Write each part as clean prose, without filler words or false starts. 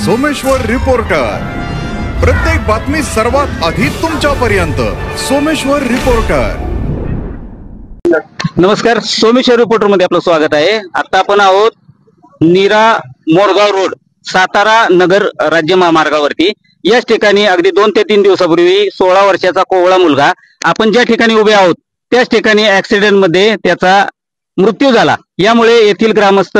Someshwar reporter, प्रत्येक बातमी सर्वात आधी तुमच्यापर्यंत। सोमेश्वर रिपोर्टर। नमस्कार, सोमेश्वर रिपोर्टर मध्ये आपलं स्वागत आहे। आता आपण आहोत नीरा मोरगाव रोड सातारा नगर राज्य महामार्गावरती। याच ठिकाणी अगदी 2 ते 3 दिवसापूर्वी 16 वर्षाचा कोवळा मुलगा, आपण ज्या ठिकाणी उभे आहोत त्याच ठिकाणी ऍक्सिडेंट मध्ये त्याचा मृत्यू झाला। यामुळे येथील ग्रामस्थ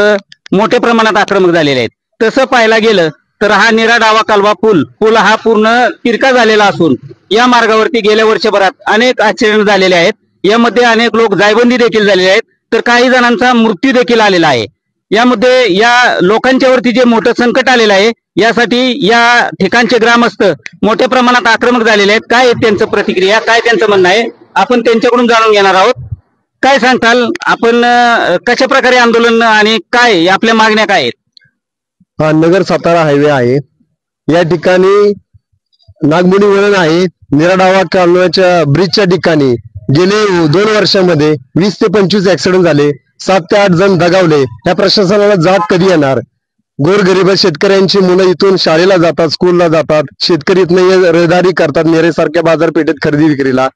मोठ्या प्रमाणात आक्रमक झालेले आहेत। तसं पाहायला गेलं तर हा नीरा डावा कालवा पूल हा पूर्ण तिरका झालेला असून या मार्गावरती गेल्या वर्षभरात अनेक ऍक्सिडेंट झालेले आहेत। यामध्ये अनेक लोक जायबंदी देखील झालेले आहेत, तर काही जणांचा मृत्यू देखील आलेला आहे। यामध्ये या लोकांच्या वरती जे मोठं संकट आलेलं आहे, यासाठी या ठिकाणचे ग्रामस्थ मोठ्या प्रमाणात आक्रमक झालेले आहेत। काय त्यांचं प्रतिक्रिया, काय त्यांचं म्हणणं आहे, आपण त्यांच्याकडून जाणून घेणार आहोत। काय सांगताल आपण, कशा प्रकारे आंदोलन आणि काय आपल्या मागण्या काय आहेत? हा नगर सातारा हायवे आहे। या ठिकाणी नागमोडी वळण आहे। नीरा डावा कालव्याच्या ब्रिजच्या ठिकाणी गेले 2 वर्षांमध्ये 20 ते 25 ऍक्सिडेंट झाले, 7 ते 8 जण दगावले। या प्रशासनाला जाग कधी येणार? गोरगरीब शेतकऱ्यांची मुलं इथून शाळेला जातात, स्कूलला जातात, शेतकरी इथनं रहदारी करतात नेरेसारख्या बाजारपेठेत खरेदी विक्रीला।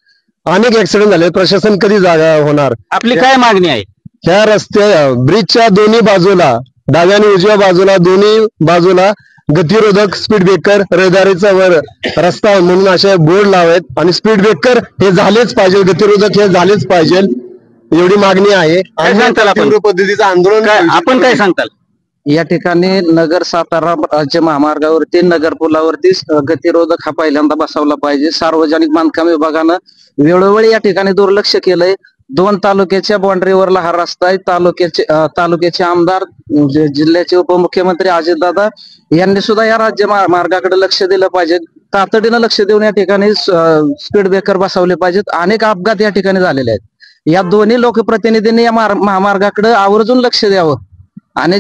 अनेक ऍक्सिडेंट झाले, प्रशासन कधी जागा होणार? आपली काय मागणी आहे? ह्या रस्त्या ब्रिजच्या दोन्ही बाजूला, डाव्या आणि उजव्या बाजूला, दोन्ही बाजूला गतिरोधक स्पीड ब्रेकर, रहदारीचा वर रस्ता म्हणून असे बोर्ड लावावेत आणि स्पीड ब्रेकर हे झालेच पाहिजे, गतिरोधक हे झालेच पाहिजे, एवढी मागणी आहे। तीव्र पद्धतीचं आंदोलन आपण काय सांगताल? या ठिकाणी नगर सातारा राज्य महामार्गावरती नगर पुलावरती गतिरोधक हा पहिल्यांदा बसवला पाहिजे। सार्वजनिक बांधकाम विभागानं वेळोवेळी या ठिकाणी दुर्लक्ष केलंय। 2 तालुक्याच्या बाउंड्रीवरला हा रस्ता आहे। तालुक्याचे आमदार, जिल्ह्याचे उपमुख्यमंत्री अजितदादा यांनी सुद्धा या राज्य मार्गाकडे लक्ष दिलं पाहिजे। तातडीनं लक्ष देऊन या ठिकाणी स्पीड ब्रेकर बसवले पाहिजेत। अनेक अपघात या ठिकाणी झालेले आहेत। या दोन्ही लोकप्रतिनिधींनी या महामार्गाकडे आवर्जून लक्ष द्यावं आणि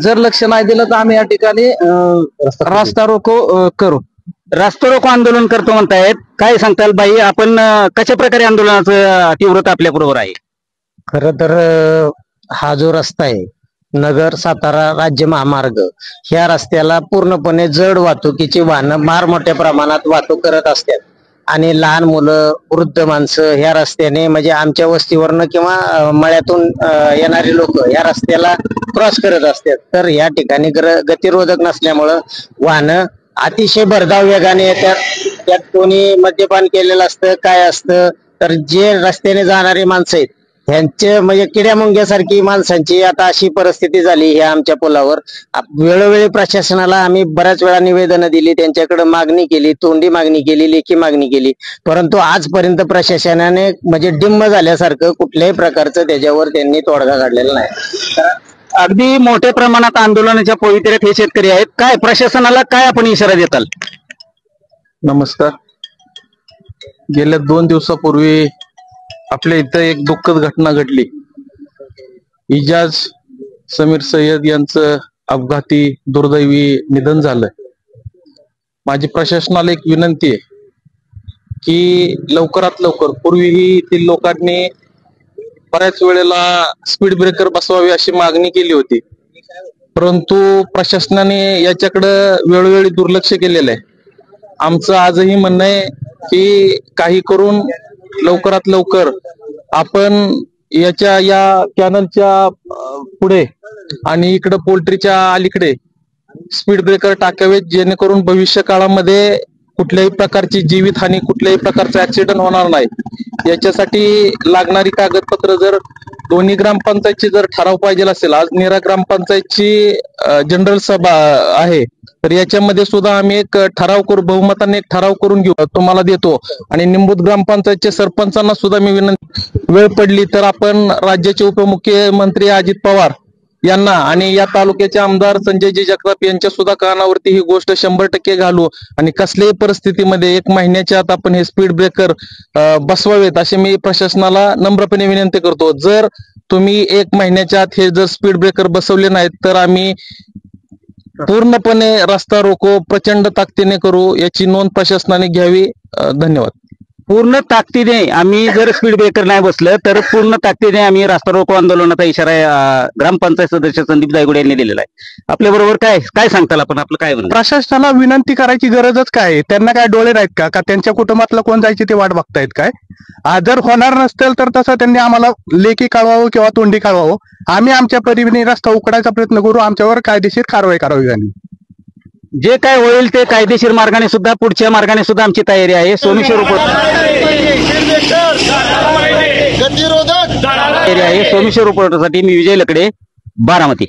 जर लक्ष नाही दिलं तर आम्ही या ठिकाणी रास्ता रोको करू। रास्ता रोको आंदोलन करतो म्हणतायत, काय सांगताल बाई? आपण कशा प्रकारे आंदोलनाचं तीव्रता आपल्या बरोबर आहे? खरं तर हा जो रस्ता आहे नगर सातारा राज्य महामार्ग, ह्या रस्त्याला पूर्णपणे जड वाहतुकीची वाहनं फार मोठ्या प्रमाणात वाहतूक करत असतात आणि लहान मुलं, वृद्ध माणसं ह्या रस्त्याने, म्हणजे आमच्या वस्तीवरनं किंवा मळ्यातून येणारी लोक या रस्त्याला क्रॉस करत असतात। तर या ठिकाणी गतिरोधक नसल्यामुळं वाहनं अतिशय भरधाव वेगाने येतात। त्यात कोणी मद्यपान केलेलं असतं, काय असतं, तर जे रस्त्याने जाणारी माणसं आहेत ह्यांचे म्हणजे किड्या मुंग्यासारखी माणसांची आता अशी परिस्थिती झाली ह्या आमच्या पुलावर। वेळोवेळी प्रशासनाला आम्ही बऱ्याच वेळा निवेदनं दिली, त्यांच्याकडे मागणी केली, तोंडी मागणी केली, लेखी मागणी केली, परंतु आजपर्यंत प्रशासनाने म्हणजे डिम्म झाल्यासारखं कुठल्याही प्रकारचं त्याच्यावर त्यांनी तोडगा काढलेला नाही। अगदी मोठ्या प्रमाणात आंदोलनाच्या पवित्र्यात हे शेतकरी आहेत। काय प्रशासनाला काय आपण इशारा देताल? नमस्कार, गेल्या 2 दिवसापूर्वी आपल्या इथं एक दुःखद घटना घडली। इजाज समीर सय्यद यांचं अपघाती दुर्दैवी निधन झालं। माझी प्रशासनाला एक विनंती आहे की लवकरात लवकर, पूर्वीही येथील लोकांनी बऱ्याच वेळेला स्पीड ब्रेकर बसवावे अशी मागणी केली होती, परंतु प्रशासनाने याच्याकडे वेळोवेळी दुर्लक्ष केलेलं आहे। आमचं आजही म्हणणं आहे की काही करून लवकरात लवकर आपण या कॅनलच्या पुढे आणि इकडे पोल्ट्रीच्या अलीकडे स्पीड ब्रेकर टाकावेत, जेणेकरून भविष्य काळामध्ये कुठल्याही प्रकारची जीवितहानी, कुठल्याही प्रकारचा ऍक्सिडेंट होणार नाही। याच्यासाठी लागणारी कागदपत्र जर दोन्ही ग्रामपंचायतची जर ठराव पाहिजे असेल, आज नीरा ग्रामपंचायतची जनरल सभा आहे, तर याच्यामध्ये सुद्धा आम्ही एक ठराव करू, बहुमताने एक ठराव करून घेऊ, तुम्हाला देतो। आणि निंबूत ग्रामपंचायतच्या सरपंचांना सुद्धा मी विनंती, वेळ पडली तर आपण राज्याचे उपमुख्यमंत्री अजित पवार यांना आणि या तालुक्याचे आमदार संजयजी जगताप यांच्या सुद्धा कानावरती ही गोष्ट 100% घालू आणि कसल्याही परिस्थितीमध्ये 1 महिन्याच्या आत आपण हे स्पीड ब्रेकर बसवावेत असे मी प्रशासनाला नम्रपणे विनंती करतो। जर तुम्ही 1 महिन्याच्या आत हे जर स्पीड ब्रेकर बसवले नाहीत तर आम्ही पूर्णपणे रस्ता रोको प्रचंड ताकदीने करू, याची नोंद प्रशासनाने घ्यावी। धन्यवाद। पूर्ण ताकदीने आम्ही जर स्पीड ब्रेकर नाही बसलं तर पूर्ण ताकदीने आम्ही रास्ता रोको आंदोलनाचा इशारा ग्रामपंचायत सदस्य संदीप जायगुडे यांनी दिलेला आहे. आपल्या बरोबर काय काय सांगताल आपण, आपलं काय म्हणणं? प्रशासनाला विनंती करायची गरजच काय आहे? त्यांना काय डोळे नाहीत का त्यांच्या कुटुंबातलं कोण जायची ते वाट बघतायत काय? जर होणार नसेल तर तसं त्यांनी आम्हाला लेखी कळवावं किंवा तोंडी कळवावं. आम्ही आमच्या परीने रस्ता उकडायचा प्रयत्न करू, आमच्यावर कायदेशीर कारवाई करावी त्यांनी. जे काय होईल ते कायदेशीर मार्गाने सुद्धा, पुढच्या मार्गाने सुद्धा आमची तयारी आहे. सोमेश्वर रिपोर्टरसाठी मी विजय लकडे, बारामती.